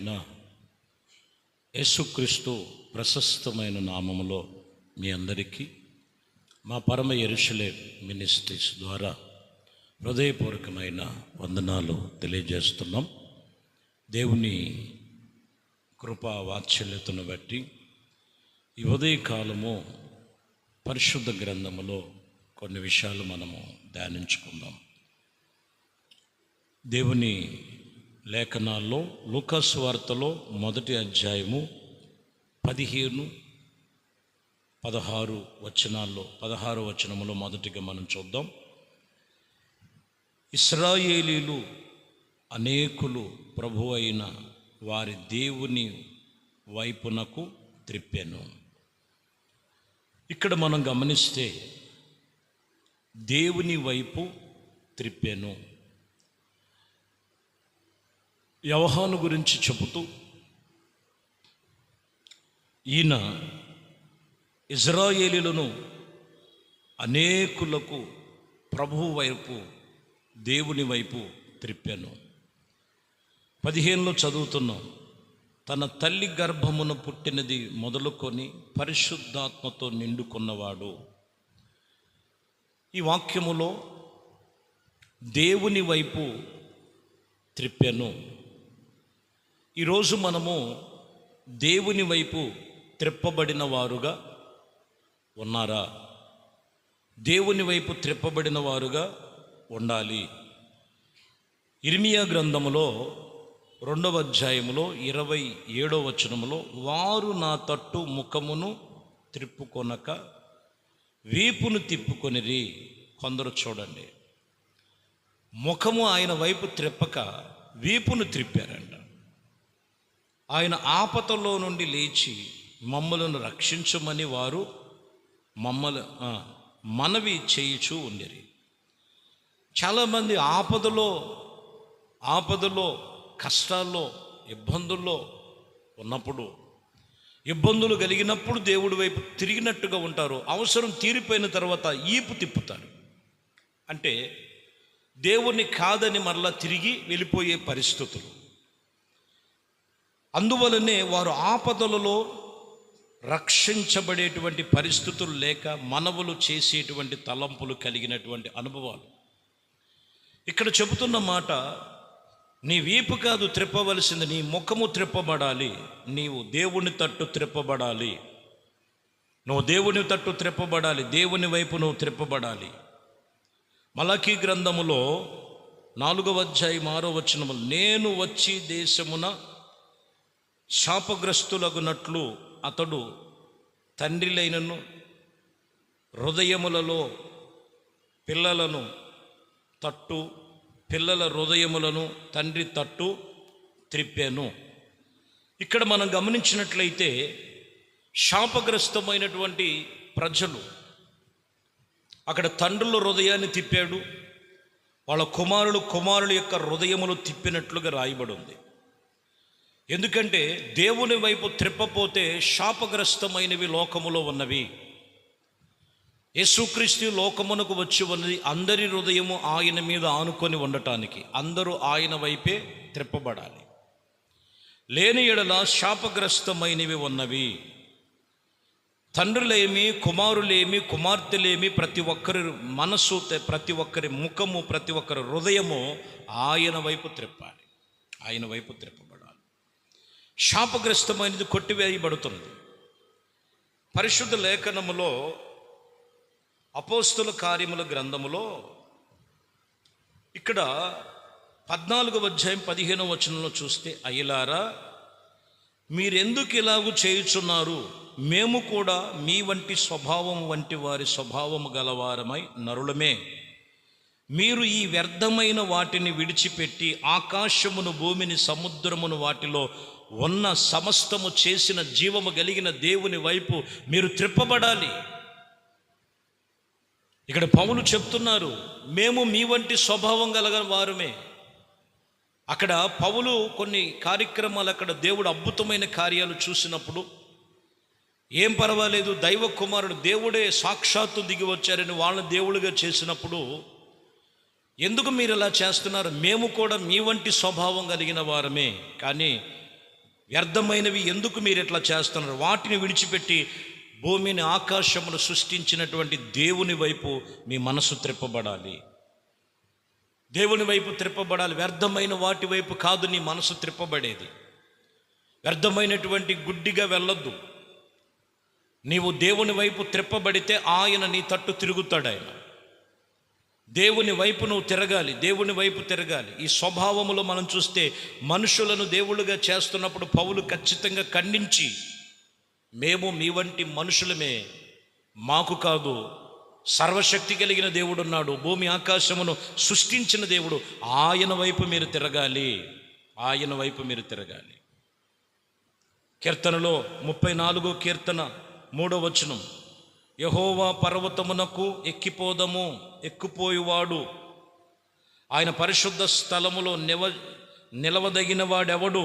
రక్షకుడైన యేసుక్రీస్తు ప్రశస్తమైన నామములో మీ అందరికీ మా పరమ యెరూషలేం మినిస్ట్రీస్ ద్వారా హృదయపూర్వకమైన వందనాలు తెలియజేస్తున్నాం. దేవుని కృపా వాత్సల్యతను బట్టి ఈ ఉదయకాలము పరిశుద్ధ గ్రంథములో కొన్ని విషయాలు మనము ధ్యానించుకుందాం. దేవుని లేఖనాల్లో లూకాసు వార్తలో మొదటి అధ్యాయము 15-16 వచనాల్లో 16 వచనములో మొదటిగా మనం చూద్దాం. ఇశ్రాయేలీలు అనేకులు ప్రభు అయిన వారి దేవుని వైపునకు త్రిప్పెను. ఇక్కడ మనం గమనిస్తే దేవుని వైపు త్రిప్పెను. యోహాను గురించి చెబుతూ ఈయన ఇశ్రాయేలీయులను అనేకులకు ప్రభువు వైపు దేవుని వైపు త్రిప్పెను. 15లో చదువుతున్నాం, తన తల్లి గర్భమున పుట్టినది మొదలుకొని పరిశుద్ధాత్మతో నిండుకున్నవాడు. ఈ వాక్యములో దేవుని వైపు త్రిప్పెను. ఈరోజు మనము దేవుని వైపు త్రిప్పబడిన వారుగా ఉన్నారా? దేవుని వైపు త్రిప్పబడిన వారుగా ఉండాలి. ఇర్మియా గ్రంథములో 2వ అధ్యాయములో 27వ వచనములో, వారు నా తట్టు ముఖమును త్రిప్పుకొనక వీపును తిప్పుకొనిరి. కొందరు చూడండి, ముఖము ఆయన వైపు త్రిప్పక వీపును త్రిప్పారంట. ఆయన ఆపదలో నుండి లేచి మమ్మలను రక్షించమని వారు మనవి చేయుచూ ఉండిరి. చాలామంది ఆపదలో కష్టాల్లో ఇబ్బందుల్లో ఉన్నప్పుడు, ఇబ్బందులు కలిగినప్పుడు దేవుడి వైపు తిరిగినట్టుగా ఉంటారు. అవసరం తీరిపోయిన తర్వాత ఈపు తిప్పుతారు. అంటే దేవుణ్ణి కాదని మరలా తిరిగి వెళ్ళిపోయే పరిస్థితులు. అందువలనే వారు ఆపదలలో రక్షించబడేటువంటి పరిస్థితులు లేక మనవులు చేసేటువంటి తలంపులు కలిగినటువంటి అనుభవాలు. ఇక్కడ చెబుతున్న మాట, నీ వీపు కాదు త్రిప్పవలసింది, నీ ముఖము త్రిప్పబడాలి. నీవు దేవుని తట్టు త్రిప్పబడాలి. నువ్వు దేవుని తట్టు త్రిప్పబడాలి. దేవుని వైపు నువ్వు త్రిప్పబడాలి. మలాకీ గ్రంథములో 4వ అధ్యాయం 6వ వచనములో, నేను వచ్చి దేశమున శాపగ్రస్తులగునట్లు అతడు తండ్రిలైనను హృదయములలో పిల్లలను తట్టు, పిల్లల హృదయములను తండ్రి తట్టు త్రిప్పాను. ఇక్కడ మనం గమనించినట్లయితే శాపగ్రస్తమైనటువంటి ప్రజలు, అక్కడ తండ్రుల హృదయాన్ని తిప్పాడు. వాళ్ళ కుమారుల యొక్క హృదయములు తిప్పినట్లుగా రాయబడి ఉంది. ఎందుకంటే దేవుని వైపు త్రిప్పపోతే శాపగ్రస్తమైనవి లోకములో ఉన్నవి. యేసుక్రీస్తు లోకమునకు వచ్చి ఉన్నది అందరి హృదయము ఆయన మీద ఆనుకొని ఉండటానికి. అందరూ ఆయన వైపే త్రిప్పబడాలి. లేని ఎడల శాపగ్రస్తమైనవి ఉన్నవి. తండ్రులేమి, కుమారులేమి, కుమార్తెలేమి, ప్రతి ఒక్కరి మనసు, ప్రతి ఒక్కరి ముఖము, ప్రతి ఒక్కరి హృదయము ఆయన వైపు త్రిప్పాలి. ఆయన వైపు త్రిప్పబడాలి. శాపగ్రస్తమైనది కొట్టివేయబడుతుంది. పరిశుద్ధ లేఖనములో అపోస్తుల కార్యముల గ్రంథములో ఇక్కడ 14వ అధ్యాయం 15వ వచనంలో చూస్తే, అయ్యలారా మీరెందుకు ఇలాగూ చేయుచున్నారు? మేము కూడా మీ వంటి స్వభావం వంటి వారి స్వభావము గలవారమై నరులమే. మీరు ఈ వ్యర్థమైన వాటిని విడిచిపెట్టి ఆకాశమును, భూమిని, సముద్రమును, వాటిలో ఉన్న సమస్తము చేసిన జీవము కలిగిన దేవుని వైపు మీరు త్రిప్పబడాలి. ఇక్కడ పౌలు చెప్తున్నారు, మేము మీ వంటి స్వభావం గల వారమే. అక్కడ పౌలు కొన్ని కార్యక్రమాలు, అక్కడ దేవుడు అద్భుతమైన కార్యాలు చూసినప్పుడు ఏం పర్వాలేదు, దైవ కుమారుడు దేవుడే సాక్షాత్తు దిగి వచ్చారని వాళ్ళని దేవుడిగా చేసినప్పుడు, ఎందుకు మీరు ఇలా చేస్తున్నారు? మేము కూడా మీ వంటి స్వభావం కలిగిన వారమే, కానీ వ్యర్థమైనవి ఎందుకు మీరు ఇట్లా చేస్తున్నారు? వాటిని విడిచిపెట్టి భూమిని ఆకాశమును సృష్టించినటువంటి దేవుని వైపు మీ మనసు త్రిప్పబడాలి. దేవుని వైపు త్రిప్పబడాలి. వ్యర్థమైన వాటి వైపు కాదు నీ మనసు త్రిప్పబడేది. వ్యర్థమైనటువంటి గుడ్డిగా వెళ్ళొద్దు. నీవు దేవుని వైపు త్రిప్పబడితే ఆయన నీ తట్టు తిరుగుతాడు. ఆయన దేవుని వైపు నువ్వు తిరగాలి, దేవుని వైపు తిరగాలి. ఈ స్వభావములో మనం చూస్తే మనుషులను దేవుళ్ళుగా చేస్తున్నప్పుడు పౌలు ఖచ్చితంగా ఖండించి, మేము మీ వంటి మనుషులమే, మాకు కాదు, సర్వశక్తి కలిగిన దేవుడు ఉన్నాడు, భూమి ఆకాశమును సృష్టించిన దేవుడు, ఆయన వైపు మీరు తిరగాలి, ఆయన వైపు మీరు తిరగాలి. కీర్తనలో 34 కీర్తన 3వ వచనం, యెహోవా పర్వతమునకు ఎక్కిపోదము, ఎక్కిపోయేవాడు ఆయన పరిశుద్ధ స్థలములో నిలవదగిన వాడెవడు,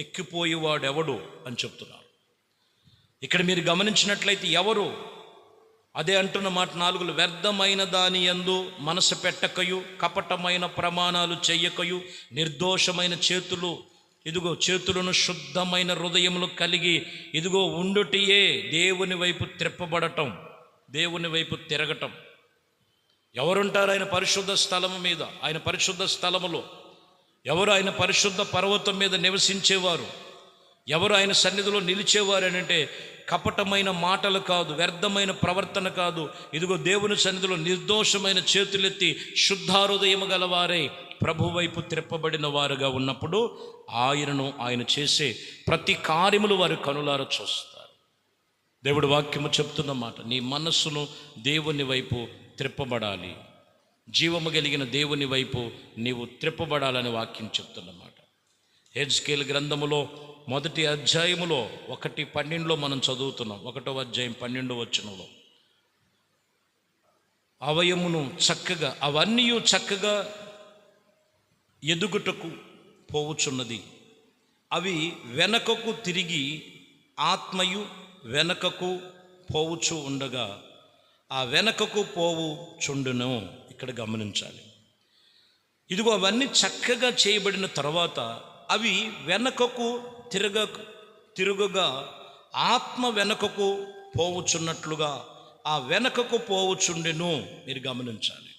ఎక్కిపోయేవాడెవడు అని చెప్తున్నారు. ఇక్కడ మీరు గమనించినట్లయితే ఎవరు, అదే అంటున్న మాట 4లో, వ్యర్థమైన దాని యందు మనసు పెట్టకయు, కపటమైన ప్రమాణాలు చెయ్యకయు, నిర్దోషమైన చేతులను శుద్ధమైన హృదయములు కలిగి ఇదిగో ఉండుటియే దేవుని వైపు త్రిప్పబడటం, దేవుని వైపు తిరగటం. ఎవరుంటారు ఆయన పరిశుద్ధ స్థలము మీద? ఆయన పరిశుద్ధ స్థలములో ఎవరు? ఆయన పరిశుద్ధ పర్వతం మీద నివసించేవారు. ఎవరు ఆయన సన్నిధిలో నిలిచేవారు అని అంటే, కపటమైన మాటలు కాదు, వ్యర్థమైన ప్రవర్తన కాదు, ఇదిగో దేవుని సన్నిధిలో నిర్దోషమైన చేతులెత్తి శుద్ధాహృదయము గలవారై ప్రభు వైపు త్రిప్పబడిన వారుగా ఉన్నప్పుడు ఆయన చేసే ప్రతి కార్యములు వారు కనులార చూస్తారు. దేవుడు వాక్యము చెప్తున్న మాట, నీ మనస్సును దేవుని వైపు త్రిప్పబడాలి, జీవము కలిగిన దేవుని వైపు నీవు త్రిప్పబడాలని వాక్యం చెప్తున్నమాట. హెజ్కేల్ గ్రంథములో 1వ అధ్యాయములో 1:12 మనం చదువుతున్నాం. 1వ అధ్యాయం 12వ వచనంలో, అవయమును చక్కగా, అవన్నీ చక్కగా ఎదుగుటకు పోవుచున్నది, అవి వెనకకు తిరిగి ఆత్మయు వెనకకు పోవుచు ఉండగా ఆ వెనకకు పోవుచుండును. ఇక్కడ గమనించాలి. ఇదిగో అవన్నీ చక్కగా చేయబడిన తర్వాత అవి వెనకకు తిరుగుగా ఆత్మ వెనకకు పోవుచున్నట్లుగా ఆ వెనకకు పోవుచుండెను. మీరు గమనించాలి.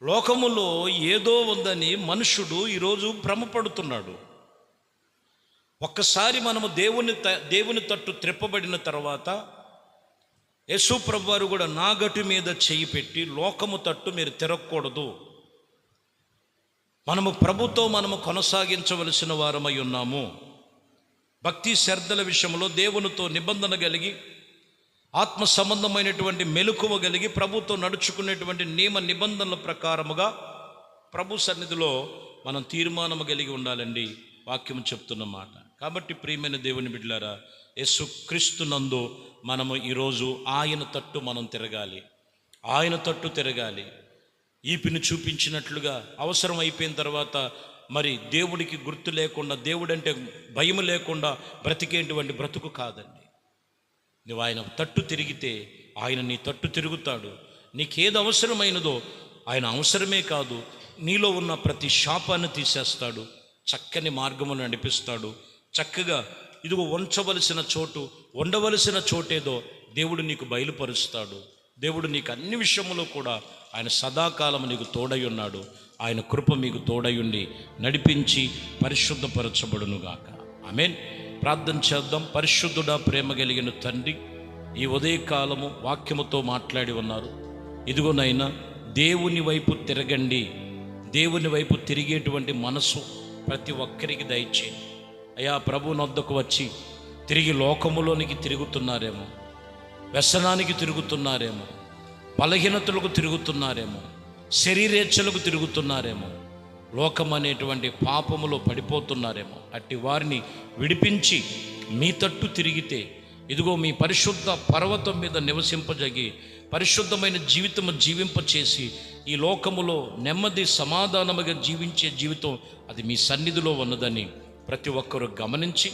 లోకములో ఏదో ఉందని మనుషుడు ఈరోజు భ్రమపడుతున్నాడు. ఒక్కసారి మనము దేవుని తట్టు త్రిప్పబడిన తర్వాత యేసు ప్రభువు వారు కూడా నా గటు మీద చెయ్యి పెట్టి, లోకము తట్టు మీరు తిరగకూడదు, మనము ప్రభుతో మనము కొనసాగించవలసిన వారమై ఉన్నాము, భక్తి శ్రద్ధల విషయంలో దేవునితో నిబంధన కలిగి ఆత్మ సంబంధమైనటువంటి మెలకువ కలిగి ప్రభుతో నడుచుకునేటువంటి నియమ నిబంధనల ప్రకారముగా ప్రభు సన్నిధిలో మనం తీర్మానము కలిగి ఉండాలండి వాక్యం చెప్తున్న మాట. కాబట్టి ప్రియమైన దేవుని బిడ్డలారా, యేసుక్రీస్తు నందు మనము ఈరోజు ఆయన తట్టు మనం తిరగాలి, ఆయన తట్టు తిరగాలి. ఈపిని చూపించినట్లుగా అవసరం అయిపోయిన తర్వాత మరి దేవుడికి గుర్తు లేకుండా, దేవుడంటే భయం లేకుండా బ్రతికేటువంటి బ్రతుకు కాదండి. నువ్వు ఆయన తట్టు తిరిగితే ఆయన నీ తట్టు తిరుగుతాడు. నీకేది అవసరమైనదో ఆయన అవసరమే కాదు, నీలో ఉన్న ప్రతి శాపాన్ని తీసేస్తాడు, చక్కని మార్గమును నడిపిస్తాడు. చక్కగా ఇదిగో ఉంచవలసిన చోటు, ఉండవలసిన చోటేదో దేవుడు నీకు బయలుపరుస్తాడు. దేవుడు నీకు అన్ని విషయములో కూడా ఆయన సదాకాలం నీకు తోడై ఉన్నాడు. ఆయన కృప మీకు తోడయుండి నడిపించి పరిశుద్ధపరచబడునుగాక. ఆమేన్. ప్రార్థన చేద్దాం. పరిశుద్ధుడా, ప్రేమ కలిగిన తండ్రి, ఈ ఉదయకాలము వాక్యముతో మాట్లాడి ఉన్నారు. ఇదిగోనైనా దేవుని వైపు తిరగండి, దేవుని వైపు తిరిగేటువంటి మనసు ప్రతి ఒక్కరికి దయచేయండి అయ్యా. ప్రభువునొద్దకు వచ్చి తిరిగి లోకములోనికి తిరుగుతున్నారేమో, వ్యసనానికి తిరుగుతున్నారేమో, బలహీనతలకు తిరుగుతున్నారేమో, శరీరేచ్ఛలకు తిరుగుతున్నారేమో, లోకం అనేటువంటి పాపములో పడిపోతున్నారేమో, అట్టి వారిని విడిపించి మీ తట్టు తిరిగితే ఇదిగో మీ పరిశుద్ధ పర్వతం మీద నివసింపజగి పరిశుద్ధమైన జీవితము జీవింపచేసి ఈ లోకములో నెమ్మది సమాధానముగా జీవించే జీవితం అది మీ సన్నిధిలో ఉన్నదని ప్రతి ఒక్కరూ గమనించి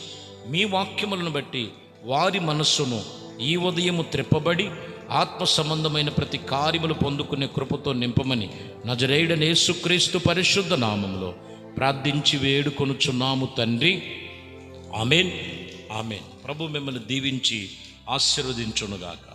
మీ వాక్యములను బట్టి వారి మనస్సును ఈ ఉదయము త్రిప్పబడి ఆత్మ సంబంధమైన ప్రతి కార్యములు పొందుకునే కృపతో నింపమని నజరేయుడైన యేసుక్రీస్తు పరిశుద్ధ నామములో ప్రార్థించి వేడుకొనుచున్నాము తండ్రి. ఆమేన్. ఆమేన్. ప్రభు మిమ్మల్ని దీవించి ఆశీర్వదించునుగాక.